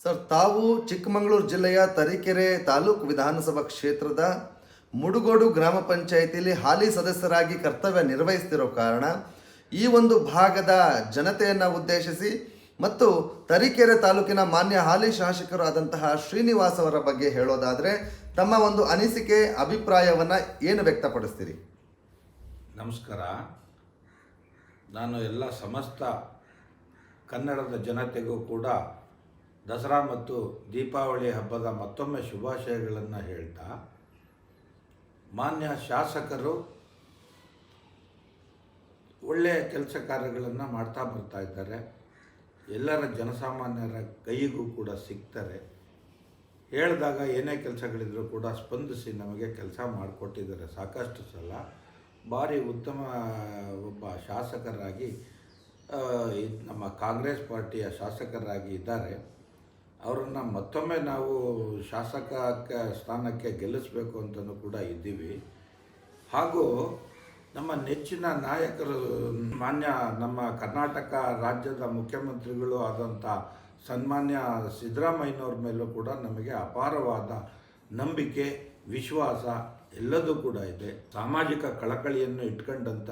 Sir, ತಾವು ಚಿಕ್ಕಮಗಳೂರು ಜಿಲ್ಲೆಯ ತರೀಕೆರೆ ತಾಲೂಕು ವಿಧಾನಸಭಾ ಕ್ಷೇತ್ರದ ಮುಡುಗೋಡು ಗ್ರಾಮ ಪಂಚಾಯಿತಿಯಲ್ಲಿ ಹಾಲಿ ಸದಸ್ಯರಾಗಿ ಕರ್ತವ್ಯ ನಿರ್ವಹಿಸ್ತಿರೋ ಕಾರಣ ಈ ಒಂದು ಭಾಗದ ಜನತೆಯನ್ನು ಉದ್ದೇಶಿಸಿ ಮತ್ತು ತರೀಕೆರೆ ತಾಲೂಕಿನ ಮಾನ್ಯ ಹಾಲಿ ಶಾಸಕರು ಆದಂತಹ ಶ್ರೀನಿವಾಸ್ ಅವರ ಬಗ್ಗೆ ಹೇಳೋದಾದರೆ ತಮ್ಮ ಒಂದು ಅನಿಸಿಕೆ ಅಭಿಪ್ರಾಯವನ್ನು ಏನು ವ್ಯಕ್ತಪಡಿಸ್ತೀರಿ? ನಮಸ್ಕಾರ. ನಾನು ಎಲ್ಲ ಸಮಸ್ತ ಕನ್ನಡದ ಜನತೆಗೂ ಕೂಡ ದಸರಾ ಮತ್ತು ದೀಪಾವಳಿ ಹಬ್ಬದ ಮತ್ತೊಮ್ಮೆ ಶುಭಾಶಯಗಳನ್ನು ಹೇಳ್ತಾ, ಮಾನ್ಯ ಶಾಸಕರು ಒಳ್ಳೆಯ ಕೆಲಸ ಕಾರ್ಯಗಳನ್ನು ಮಾಡ್ತಾ ಬರ್ತಾ ಇದ್ದಾರೆ. ಎಲ್ಲರ ಜನಸಾಮಾನ್ಯರ ಕೈಗೂ ಕೂಡ ಸಿಗ್ತಾರೆ. ಹೇಳಿದಾಗ ಏನೇ ಕೆಲಸಗಳಿದ್ರೂ ಕೂಡ ಸ್ಪಂದಿಸಿ ನಮಗೆ ಕೆಲಸ ಮಾಡಿಕೊಟ್ಟಿದ್ದಾರೆ ಸಾಕಷ್ಟು ಸಲ. ಭಾರಿ ಉತ್ತಮ ಒಬ್ಬ ಶಾಸಕರಾಗಿ ನಮ್ಮ ಕಾಂಗ್ರೆಸ್ ಪಾರ್ಟಿಯ ಶಾಸಕರಾಗಿ ಇದ್ದಾರೆ. ಅವರನ್ನು ಮತ್ತೊಮ್ಮೆ ನಾವು ಶಾಸಕ ಸ್ಥಾನಕ್ಕೆ ಗೆಲ್ಲಿಸಬೇಕು ಅಂತಲೂ ಕೂಡ ಇದ್ದೀವಿ. ಹಾಗೂ ನಮ್ಮ ನೆಚ್ಚಿನ ನಾಯಕರು ಮಾನ್ಯ ನಮ್ಮ ಕರ್ನಾಟಕ ರಾಜ್ಯದ ಮುಖ್ಯಮಂತ್ರಿಗಳು ಆದಂಥ ಸನ್ಮಾನ್ಯ ಸಿದ್ದರಾಮಯ್ಯನವ್ರ ಮೇಲೂ ಕೂಡ ನಮಗೆ ಅಪಾರವಾದ ನಂಬಿಕೆ, ವಿಶ್ವಾಸ ಎಲ್ಲದೂ ಕೂಡ ಇದೆ. ಸಾಮಾಜಿಕ ಕಳಕಳಿಯನ್ನು ಇಟ್ಕೊಂಡಂಥ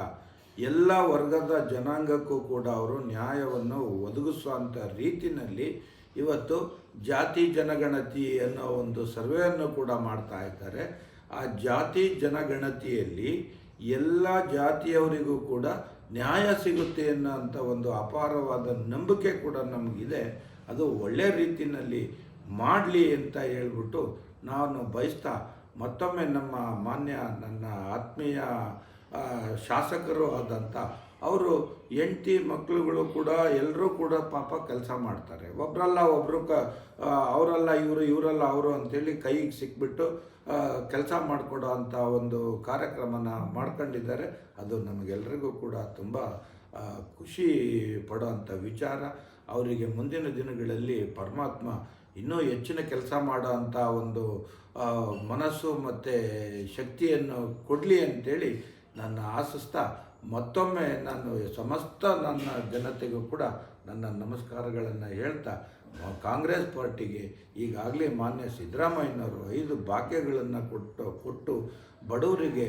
ಎಲ್ಲ ವರ್ಗದ ಜನಾಂಗಕ್ಕೂ ಕೂಡ ಅವರು ನ್ಯಾಯವನ್ನು ಒದಗಿಸುವಂಥ ರೀತಿಯಲ್ಲಿ ಇವತ್ತು ಜಾತಿ ಜನಗಣತಿ ಅನ್ನೋ ಒಂದು ಸರ್ವೆಯನ್ನು ಕೂಡ ಮಾಡ್ತಾ ಇದ್ದಾರೆ. ಆ ಜಾತಿ ಜನಗಣತಿಯಲ್ಲಿ ಎಲ್ಲ ಜಾತಿಯವರಿಗೂ ಕೂಡ ನ್ಯಾಯ ಸಿಗುತ್ತೆ ಅನ್ನೋಂಥ ಒಂದು ಅಪಾರವಾದ ನಂಬಿಕೆ ಕೂಡ ನಮಗಿದೆ. ಅದು ಒಳ್ಳೆಯ ರೀತಿಯಲ್ಲಿ ಮಾಡಲಿ ಅಂತ ಹೇಳ್ಬಿಟ್ಟು ನಾನು ಬಯಸ್ತಾ, ಮತ್ತೊಮ್ಮೆ ನಮ್ಮ ಮಾನ್ಯ ನನ್ನ ಆತ್ಮೀಯ ಶಾಸಕರು ಆದಂಥ ಅವರು ಹೆಂಡತಿ ಮಕ್ಕಳುಗಳು ಕೂಡ ಎಲ್ಲರೂ ಕೂಡ ಪಾಪ ಕೆಲಸ ಮಾಡ್ತಾರೆ. ಒಬ್ಬರಲ್ಲ ಒಬ್ಬರು ಅವರಲ್ಲ ಇವರು, ಇವರಲ್ಲ ಅವರು ಅಂಥೇಳಿ ಕೈಗೆ ಸಿಕ್ಬಿಟ್ಟು ಕೆಲಸ ಮಾಡಿಕೊಡೋ ಅಂಥ ಒಂದು ಕಾರ್ಯಕ್ರಮನ ಮಾಡ್ಕೊಂಡಿದ್ದಾರೆ. ಅದು ನಮಗೆಲ್ಲರಿಗೂ ಕೂಡ ತುಂಬ ಖುಷಿ ಪಡೋವಂಥ ವಿಚಾರ. ಅವರಿಗೆ ಮುಂದಿನ ದಿನಗಳಲ್ಲಿ ಪರಮಾತ್ಮ ಇನ್ನೂ ಹೆಚ್ಚಿನ ಕೆಲಸ ಮಾಡೋ ಅಂಥ ಒಂದು ಮನಸ್ಸು ಮತ್ತು ಶಕ್ತಿಯನ್ನು ಕೊಡಲಿ ಅಂತೇಳಿ ನನ್ನ ಆಶಿಸ್ತಾ, ಮತ್ತೊಮ್ಮೆ ನಾನು ಸಮಸ್ತ ನನ್ನ ಜನತೆಗೂ ಕೂಡ ನನ್ನ ನಮಸ್ಕಾರಗಳನ್ನು ಹೇಳ್ತಾ, ಕಾಂಗ್ರೆಸ್ ಪಾರ್ಟಿಗೆ ಈಗಾಗಲೇ ಮಾನ್ಯ ಸಿದ್ದರಾಮಯ್ಯನವರು 5 ಭಾಗ್ಯಗಳನ್ನು ಕೊಟ್ಟು ಬಡವರಿಗೆ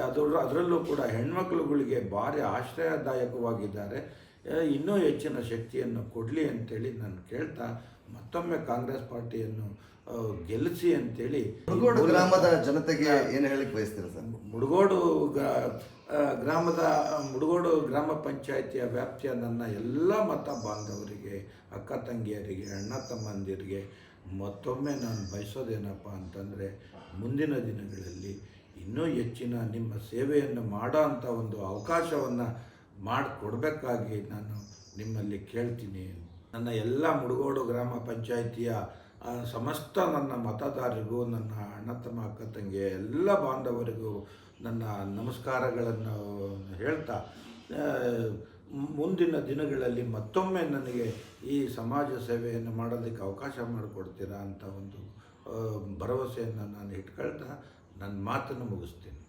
ಅದರಲ್ಲೂ ಕೂಡ ಹೆಣ್ಮಕ್ಳುಗಳಿಗೆ ಭಾರಿ ಆಶ್ರಯದಾಯಕವಾಗಿದ್ದಾರೆ. ಇನ್ನೂ ಹೆಚ್ಚಿನ ಶಕ್ತಿಯನ್ನು ಕೊಡಲಿ ಅಂತೇಳಿ ನಾನು ಕೇಳ್ತಾ, ಮತ್ತೊಮ್ಮೆ ಕಾಂಗ್ರೆಸ್ ಪಾರ್ಟಿಯನ್ನು ಗೆಲ್ಲಿಸಿ ಅಂತೇಳಿ ಮುಡುಗೋಡು ಗ್ರಾಮದ ಜನತೆಗೆ ಏನು ಹೇಳಿಕ್ಕೆ ಬಯಸ್ತೀರ ಸರ್? ಮುಡುಗೋಡು ಗ್ರಾಮ ಪಂಚಾಯಿತಿಯ ವ್ಯಾಪ್ತಿಯ ನನ್ನ ಎಲ್ಲ ಮತ ಬಾಂಧವರಿಗೆ, ಅಕ್ಕ ತಂಗಿಯರಿಗೆ, ಅಣ್ಣ ತಮ್ಮಂದಿರಿಗೆ ಮತ್ತೊಮ್ಮೆ ನಾನು ಬಯಸೋದೇನಪ್ಪ ಅಂತಂದರೆ, ಮುಂದಿನ ದಿನಗಳಲ್ಲಿ ಇನ್ನೂ ಹೆಚ್ಚಿನ ನಿಮ್ಮ ಸೇವೆಯನ್ನು ಮಾಡೋ ಅಂಥ ಒಂದು ಅವಕಾಶವನ್ನು ಮಾಡಿಕೊಡ್ಬೇಕಾಗಿ ನಾನು ನಿಮ್ಮಲ್ಲಿ ಕೇಳ್ತೀನಿ. ನನ್ನ ಎಲ್ಲ ಮುಡುಗೋಡು ಗ್ರಾಮ ಪಂಚಾಯಿತಿಯ ಸಮಸ್ತ ನನ್ನ ಮತದಾರರಿಗೂ, ನನ್ನ ಅಣ್ಣ ತಮ್ಮ ಅಕ್ಕ ತಂಗಿ ಎಲ್ಲ ಬಾಂಧವರಿಗೂ ನನ್ನ ನಮಸ್ಕಾರಗಳನ್ನು ಹೇಳ್ತಾ, ಮುಂದಿನ ದಿನಗಳಲ್ಲಿ ಮತ್ತೊಮ್ಮೆ ನನಗೆ ಈ ಸಮಾಜ ಸೇವೆಯನ್ನು ಮಾಡೋದಕ್ಕೆ ಅವಕಾಶ ಮಾಡಿಕೊಡ್ತೀರಾ ಅಂತ ಒಂದು ಭರವಸೆಯನ್ನು ನಾನು ಇಟ್ಕೊಳ್ತಾ ನನ್ನ ಮಾತನ್ನು ಮುಗಿಸ್ತೀನಿ.